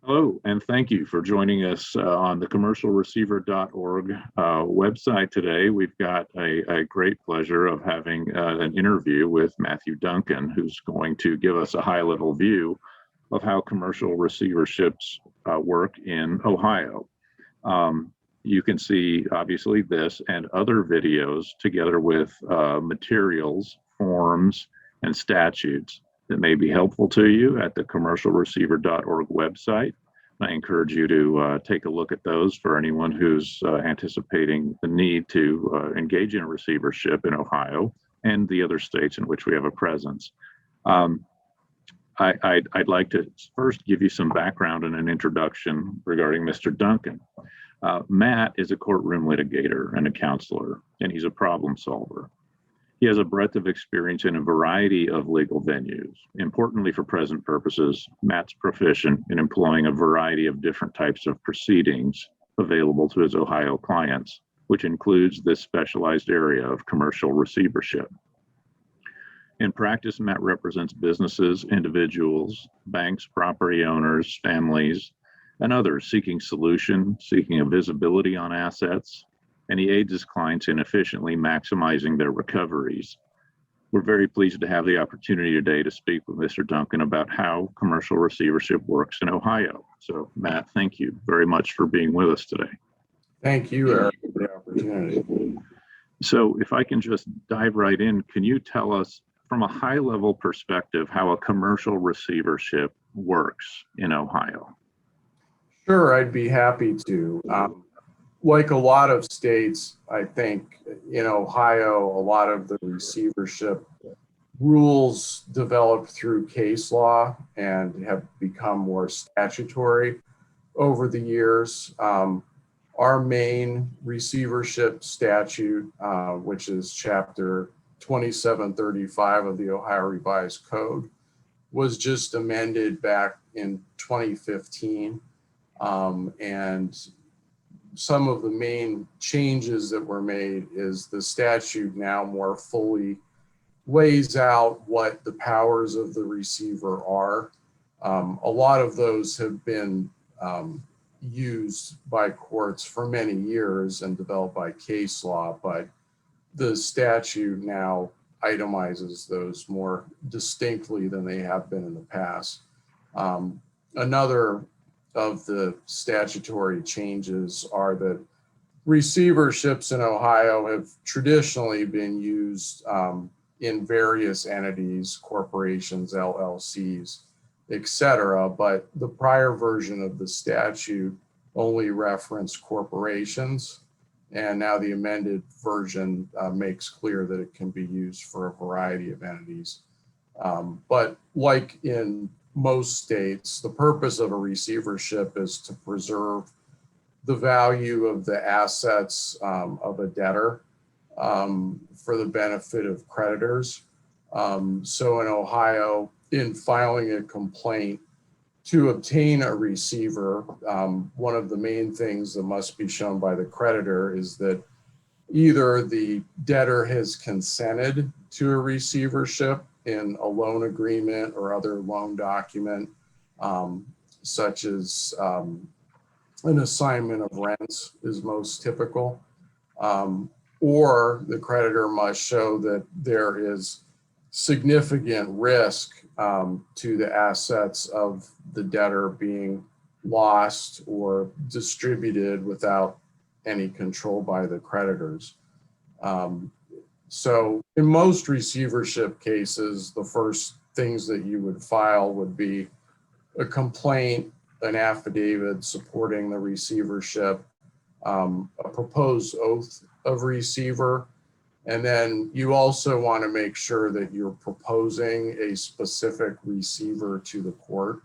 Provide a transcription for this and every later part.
Hello, and thank you for joining us on the commercialreceiver.org website today. We've got a great pleasure of having an interview with Matthew Duncan, who's going to give us a high-level view of how commercial receiverships work in Ohio. You can see, obviously, this and other videos together with materials, forms, and statutes that may be helpful to you at the commercialreceiver.org website. I encourage you to take a look at those for anyone who's anticipating the need to engage in a receivership in Ohio and the other states in which we have a presence. I'd like to first give you some background and an introduction regarding Mr. Duncan. Matt is a courtroom litigator and a counselor, and he's a problem solver. He has a breadth of experience in a variety of legal venues. Importantly, for present purposes, Matt's proficient in employing a variety of different types of proceedings available to his Ohio clients, which includes this specialized area of commercial receivership. In practice, Matt represents businesses, individuals, banks, property owners, families, and others seeking a visibility on assets, and he aids his clients in efficiently maximizing their recoveries. We're very pleased to have the opportunity today to speak with Mr. Duncan about how commercial receivership works in Ohio. So, Matt, thank you very much for being with us today. Thank you, Eric, for the opportunity. So, if I can just dive right in, can you tell us from a high-level perspective how a commercial receivership works in Ohio? Sure, I'd be happy to. Like a lot of states, I think in Ohio, a lot of the receivership rules developed through case law and have become more statutory over the years. Our main receivership statute, which is Chapter 2735 of the Ohio Revised Code, was just amended back in 2015. And some of the main changes that were made is the statute now more fully lays out what the powers of the receiver are. A lot of those have been used by courts for many years and developed by case law, but the statute now itemizes those more distinctly than they have been in the past. Another of the statutory changes are that receiverships in Ohio have traditionally been used in various entities, corporations, LLCs, etc. But the prior version of the statute only referenced corporations, and now the amended version makes clear that it can be used for a variety of entities. But like in most states, the purpose of a receivership is to preserve the value of the assets of a debtor for the benefit of creditors. So in Ohio, in filing a complaint to obtain a receiver, one of the main things that must be shown by the creditor is that either the debtor has consented to a receivership in a loan agreement or other loan document, such as an assignment of rents is most typical, or the creditor must show that there is significant risk to the assets of the debtor being lost or distributed without any control by the creditors. So in most receivership cases, the first things that you would file would be a complaint, an affidavit supporting the receivership, a proposed oath of receiver, and then you also want to make sure that you're proposing a specific receiver to the court.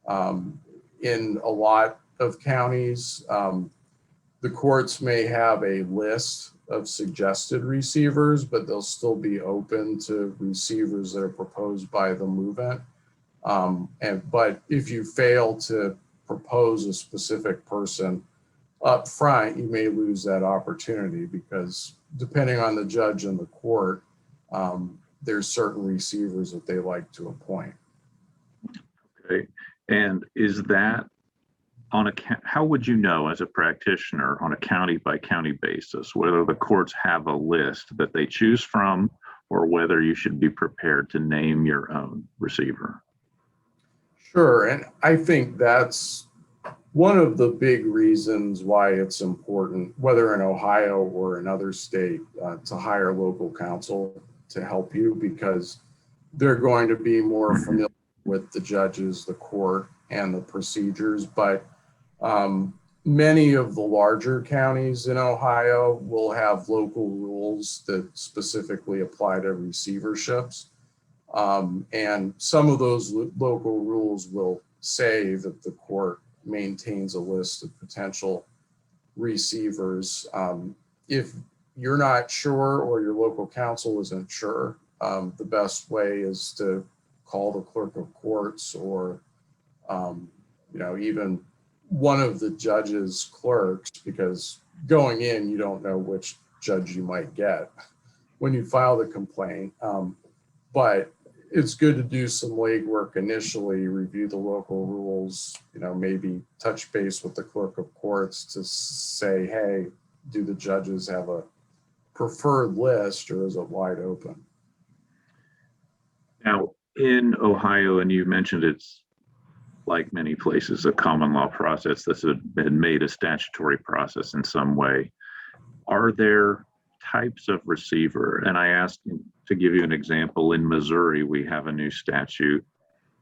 In a lot of counties, the courts may have a list of suggested receivers, but they'll still be open to receivers that are proposed by the movement. But if you fail to propose a specific person up front, you may lose that opportunity because depending on the judge and the court, there's certain receivers that they like to appoint. Okay, and is that how would you know as a practitioner on a county by county basis whether the courts have a list that they choose from or whether you should be prepared to name your own receiver? Sure, and I think that's one of the big reasons why it's important, whether in Ohio or another state, to hire local counsel to help you, because they're going to be more familiar with the judges, the court, and the procedures. But many of the larger counties in Ohio will have local rules that specifically apply to receiverships. And some of those local rules will say that the court maintains a list of potential receivers. If you're not sure or your local counsel isn't sure, the best way is to call the clerk of courts or even one of the judge's clerks, because going in, you don't know which judge you might get when you file the complaint. But it's good to do some legwork initially, review the local rules, maybe touch base with the clerk of courts to say, hey, do the judges have a preferred list or is it wide open? Now, in Ohio, and you mentioned it's like many places, a common law process that's been made a statutory process in some way. Are there types of receiver? And I asked to give you an example. In Missouri, we have a new statute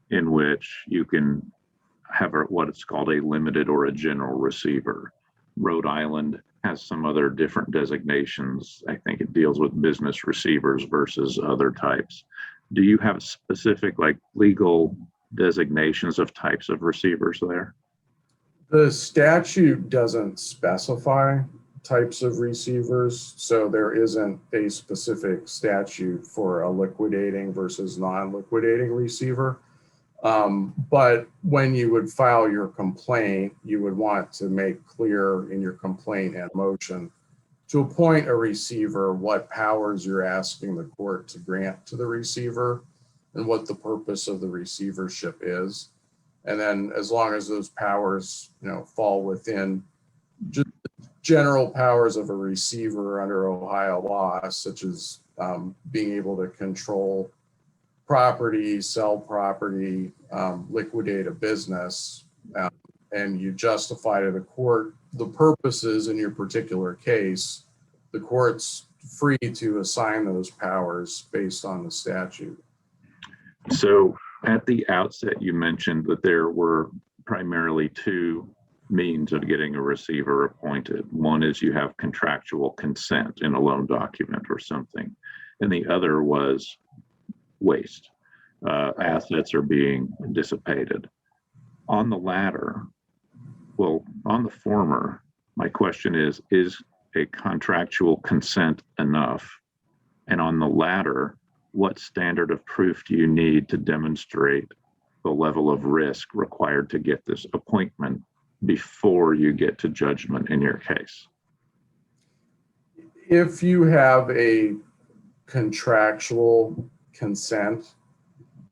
in which you can have what it's called a limited or a general receiver. Rhode Island has some other different designations. I think it deals with business receivers versus other types. Do you have specific legal designations of types of receivers there? The statute doesn't specify types of receivers, so there isn't a specific statute for a liquidating versus non-liquidating receiver. But when you would file your complaint, you would want to make clear in your complaint and motion to appoint a receiver what powers you're asking the court to grant to the receiver and what the purpose of the receivership is. And then as long as those powers, fall within just general powers of a receiver under Ohio law, such as being able to control property, sell property, liquidate a business, and you justify to the court the purposes in your particular case, the court's free to assign those powers based on the statute. So at the outset, you mentioned that there were primarily two means of getting a receiver appointed. One is you have contractual consent in a loan document or something, and the other was waste. Assets are being dissipated. On the latter, on the former, my question is a contractual consent enough? And on the latter, what standard of proof do you need to demonstrate the level of risk required to get this appointment before you get to judgment in your case? If you have a contractual consent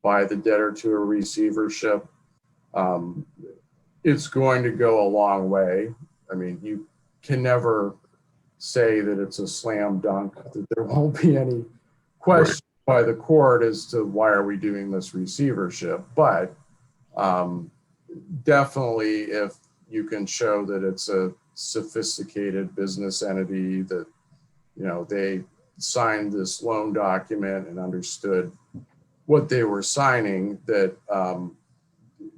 by the debtor to a receivership, it's going to go a long way. I mean, you can never say that it's a slam dunk, that there won't be any question by the court as to why are we doing this receivership. But definitely if you can show that it's a sophisticated business entity, that they signed this loan document and understood what they were signing, that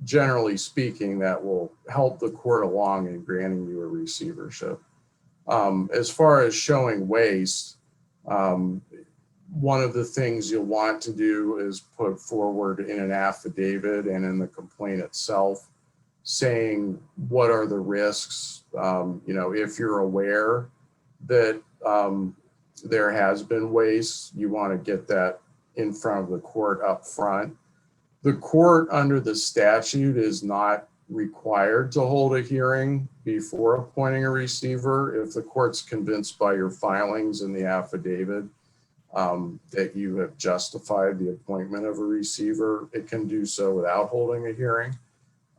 generally speaking, that will help the court along in granting you a receivership. As far as showing waste, one of the things you'll want to do is put forward in an affidavit and in the complaint itself, saying what are the risks. If you're aware that there has been waste, you want to get that in front of the court up front. The court under the statute is not required to hold a hearing before appointing a receiver. If the court's convinced by your filings in the affidavit that you have justified the appointment of a receiver, it can do so without holding a hearing.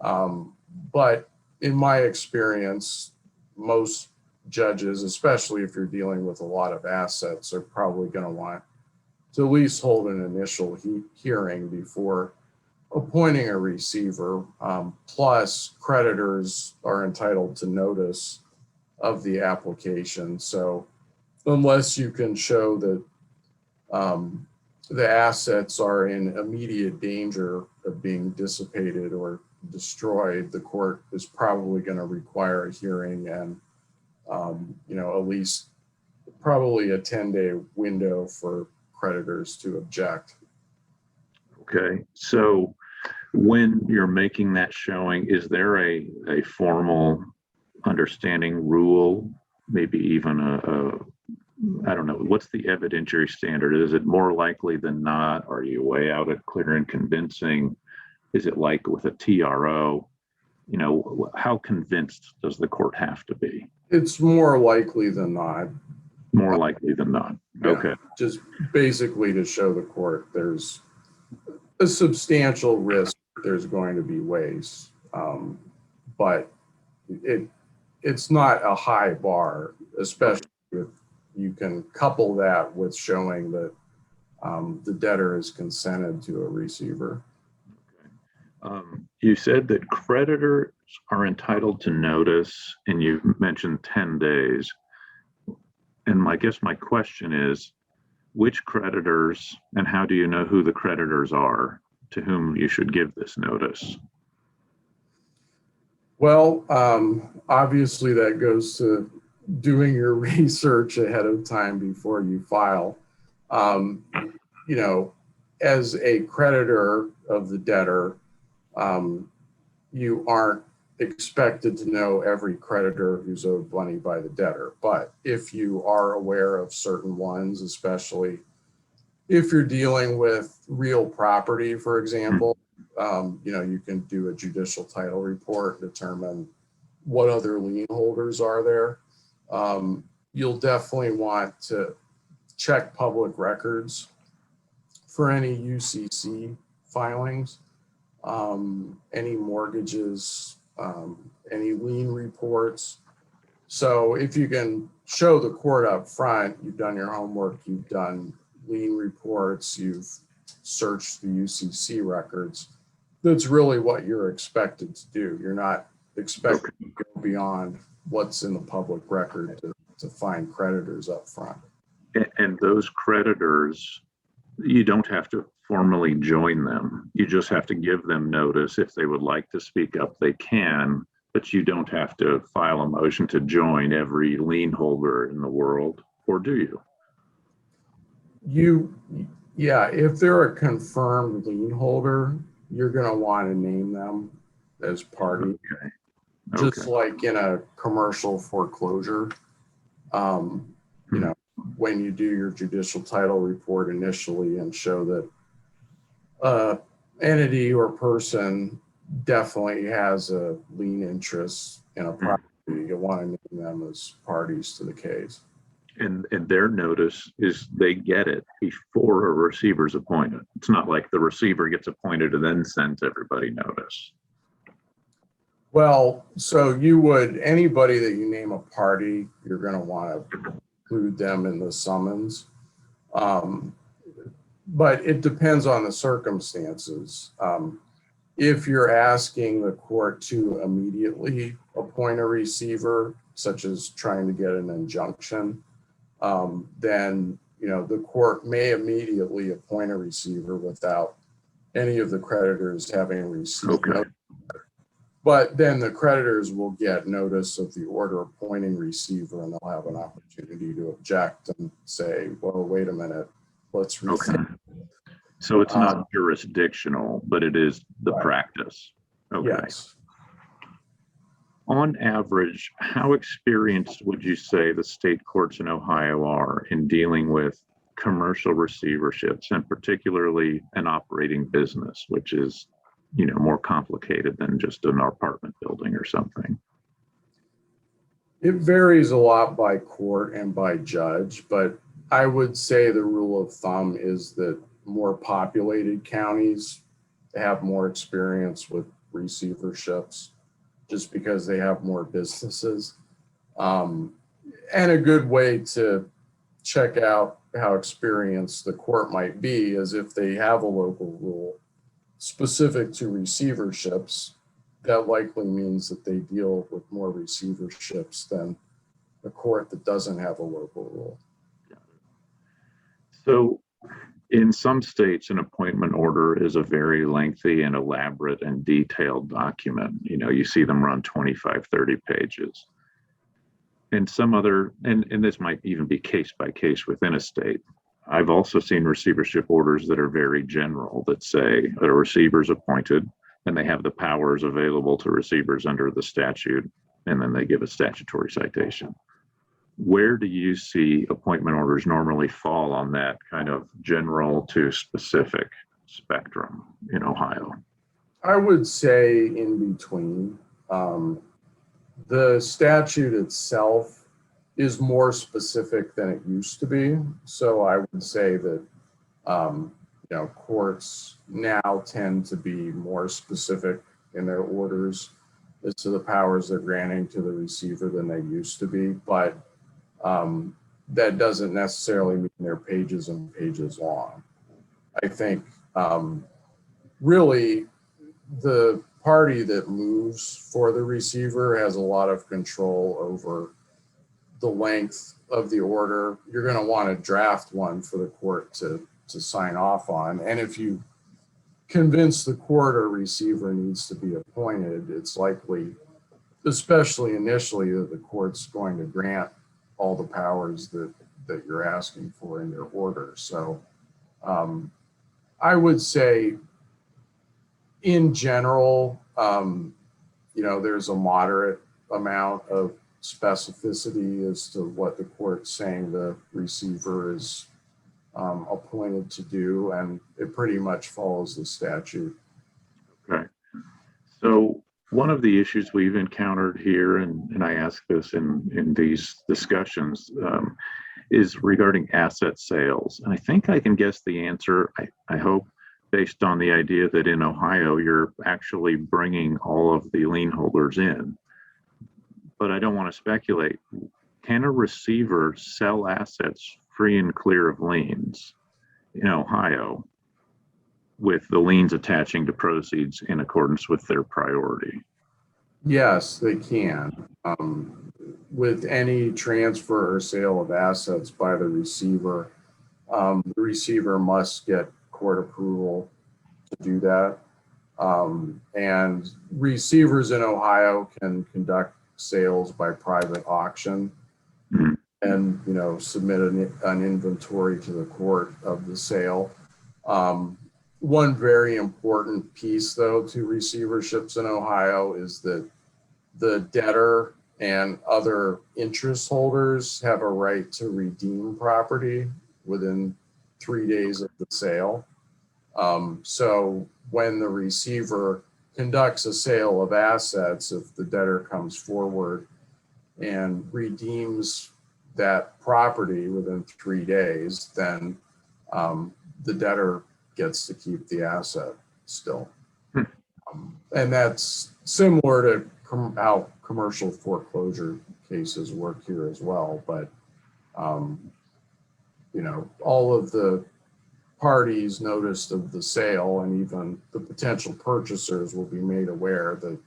But in my experience, most judges, especially if you're dealing with a lot of assets, are probably going to want to at least hold an initial hearing before appointing a receiver. Plus, creditors are entitled to notice of the application. So unless you can show that the assets are in immediate danger of being dissipated or destroyed, the court is probably going to require a hearing and, at least probably a 10-day window for creditors to object. Okay, so when you're making that showing, is there a formal understanding rule, maybe even I don't know, what's the evidentiary standard? Is it more likely than not? Are you way out at clear and convincing? Is it like with a TRO? How convinced does the court have to be? It's more likely than not. More likely than not. Yeah, okay. Just basically to show the court there's a substantial risk there's going to be waste. But it's not a high bar, especially if you can couple that with showing that the debtor is consented to a receiver. You said that creditors are entitled to notice, and you mentioned 10 days. And I guess my question is, which creditors, and how do you know who the creditors are to whom you should give this notice? Well, obviously that goes to doing your research ahead of time before you file. As a creditor of the debtor, you aren't expected to know every creditor who's owed money by the debtor. But if you are aware of certain ones, especially if you're dealing with real property, for example, you can do a judicial title report, determine what other lien holders are there. You'll definitely want to check public records for any UCC filings, any mortgages, any lien reports. So if you can show the court up front, you've done your homework, you've done lien reports, you've searched the UCC records, that's really what you're expected to do. You're not expected to go beyond what's in the public record to find creditors up front. And those creditors, you don't have to formally join them. You just have to give them notice. If they would like to speak up, they can, but you don't have to file a motion to join every lien holder in the world, or do you? If they're a confirmed lien holder, you're going to want to name them as party. Okay. Just like in a commercial foreclosure, when you do your judicial title report initially and show that entity or person definitely has a lien interest in a property, you want to name them as parties to the case. And their notice is they get it before a receiver's appointed. It's not like the receiver gets appointed and then sends everybody notice. Well, so anybody that you name a party, you're going to want to include them in the summons. But it depends on the circumstances. If you're asking the court to immediately appoint a receiver, such as trying to get an injunction, then the court may immediately appoint a receiver without any of the creditors having received notice. But then the creditors will get notice of the order appointing receiver, and they'll have an opportunity to object and say, well, wait a minute, let's receive. Okay. So it's not jurisdictional, but it is the practice. Okay. Yes. On average, how experienced would you say the state courts in Ohio are in dealing with commercial receiverships, and particularly an operating business, which is more complicated than just an apartment building or something? It varies a lot by court and by judge, but I would say the rule of thumb is that more populated counties have more experience with receiverships. just because they have more businesses. And a good way to check out how experienced the court might be is if they have a local rule specific to receiverships, that likely means that they deal with more receiverships than a court that doesn't have a local rule. So in some states, an appointment order is a very lengthy and elaborate and detailed document. You know, you see them run 25, 30 pages. And some other, and this might even be case by case within a state. I've also seen receivership orders that are very general that say a receiver's appointed and they have the powers available to receivers under the statute, and then they give a statutory citation. Where do you see appointment orders normally fall on that kind of general to specific spectrum in Ohio? I would say in between. The statute itself is more specific than it used to be. So I would say that, courts now tend to be more specific in their orders as to the powers they're granting to the receiver than they used to be. But that doesn't necessarily mean they're pages and pages long. I think really the party that moves for the receiver has a lot of control over the length of the order. You're going to want to draft one for the court to sign off on. And if you convince the court a receiver needs to be appointed, it's likely, especially initially, that the court's going to grant all the powers that you're asking for in your order. So I would say in general, there's a moderate amount of specificity as to what the court's saying the receiver is appointed to do, and it pretty much follows the statute. Okay. So one of the issues we've encountered here, and I ask this in these discussions, is regarding asset sales. And I think I can guess the answer, I hope, based on the idea that in Ohio, you're actually bringing all of the lien holders in. But I don't want to speculate. Can a receiver sell assets free and clear of liens in Ohio with the liens attaching to proceeds in accordance with their priority? Yes, they can. With any transfer or sale of assets by the receiver must get court approval to do that. And receivers in Ohio can conduct sales by private auction and, submit an inventory to the court of the sale. One very important piece, though, to receiverships in Ohio is that the debtor and other interest holders have a right to redeem property within 3 days of the sale. So when the receiver conducts a sale of assets, if the debtor comes forward and redeems that property within 3 days, then the debtor gets to keep the asset still. And that's similar to how commercial foreclosure cases work here as well. But, all of the parties noticed of the sale and even the potential purchasers will be made aware that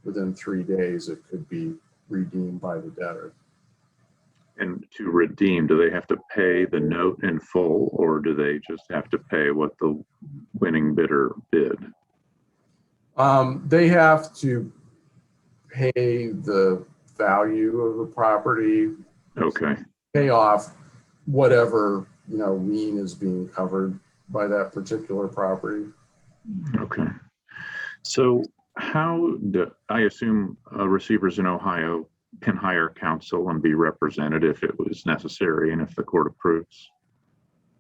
within 3 days it could be redeemed by the debtor. And to redeem, do they have to pay the note in full, or do they just have to pay what the winning bidder bid? They have to pay the value of the property. Okay. Pay off whatever, lien is being covered by that particular property. Okay. So I assume receivers in Ohio can hire counsel and be represented if it was necessary and if the court approves?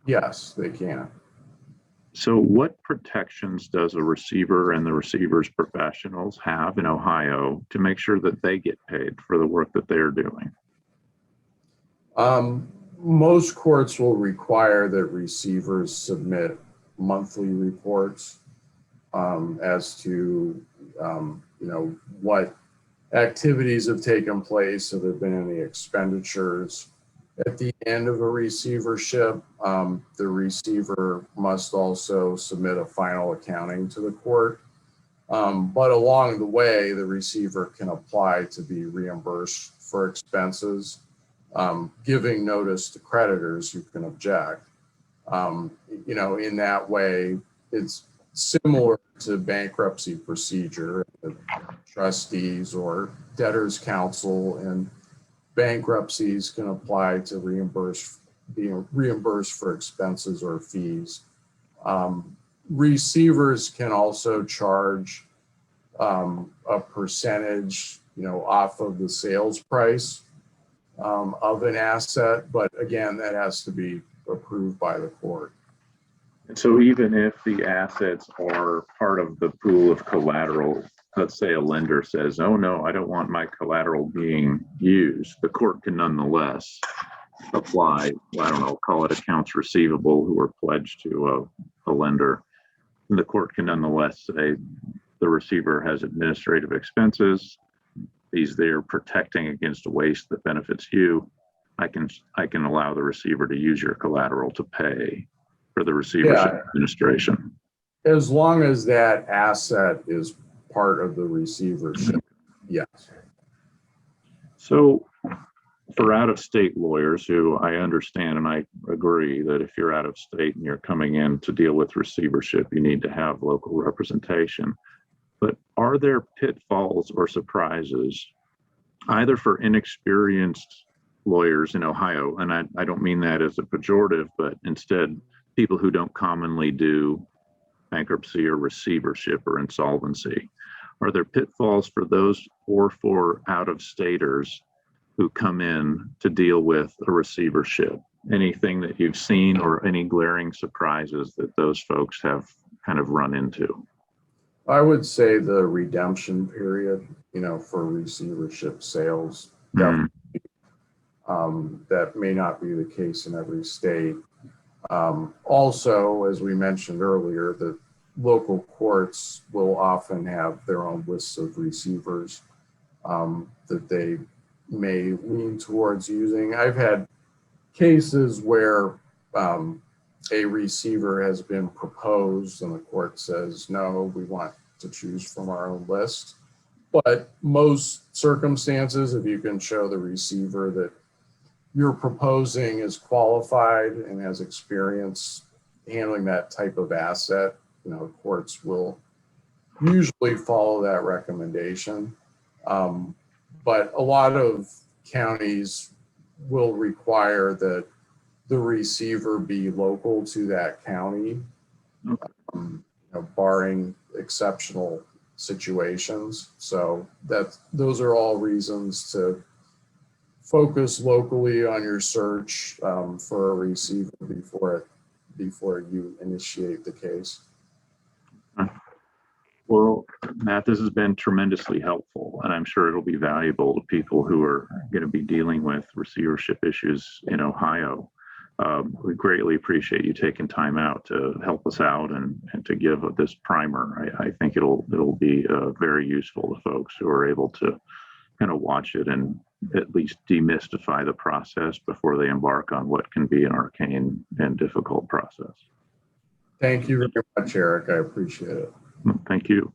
Yes, they can. So what protections does a receiver and the receiver's professionals have in Ohio to make sure that they get paid for the work that they're doing? Most courts will require that receivers submit monthly reports as to, what activities have taken place, have there been any expenditures. At the end of a receivership, the receiver must also submit a final accounting to the court. But along the way, the receiver can apply to be reimbursed for expenses, giving notice to creditors who can object. In that way, it's similar to bankruptcy procedure. The trustees or debtors counsel and bankruptcies can apply to being reimbursed for expenses or fees. Receivers can also charge a percentage, off of the sales price of an asset, but again, that has to be approved by the court. And so even if the assets are part of the pool of collateral, let's say a lender says, oh no, I don't want my collateral being used, the court can nonetheless apply, I don't know, call it accounts receivable who are pledged to a lender. And the court can nonetheless say the receiver has administrative expenses. He's there protecting against a waste that benefits you. I can allow the receiver to use your collateral to pay for the receivership administration. As long as that asset is part of the receivership, yes. So for out-of-state lawyers who I understand and I agree that if you're out of state and you're coming in to deal with receivership, you need to have local representation. But are there pitfalls or surprises either for inexperienced lawyers in Ohio, and I don't mean that as a pejorative, but instead people who don't commonly do bankruptcy or receivership or insolvency? Are there pitfalls for those or for out-of-staters who come in to deal with a receivership? Anything that you've seen or any glaring surprises that those folks have kind of run into? I would say the redemption period, for receivership sales, definitely. That may not be the case in every state. Also, as we mentioned earlier, the local courts will often have their own lists of receivers that they may lean towards using. I've had cases where a receiver has been proposed and the court says, no, we want to choose from our own list. But most circumstances, if you can show the receiver that you're proposing is qualified and has experience handling that type of asset, courts will usually follow that recommendation. But a lot of counties will require that the receiver be local to that county, barring exceptional situations. So those are all reasons to focus locally on your search for a receiver before you initiate the case. Well, Matt, this has been tremendously helpful, and I'm sure it'll be valuable to people who are going to be dealing with receivership issues in Ohio. We greatly appreciate you taking time out to help us out and to give this primer. I think it'll be very useful to folks who are able to kind of watch it and at least demystify the process before they embark on what can be an arcane and difficult process. Thank you very much, Eric. I appreciate it. Thank you.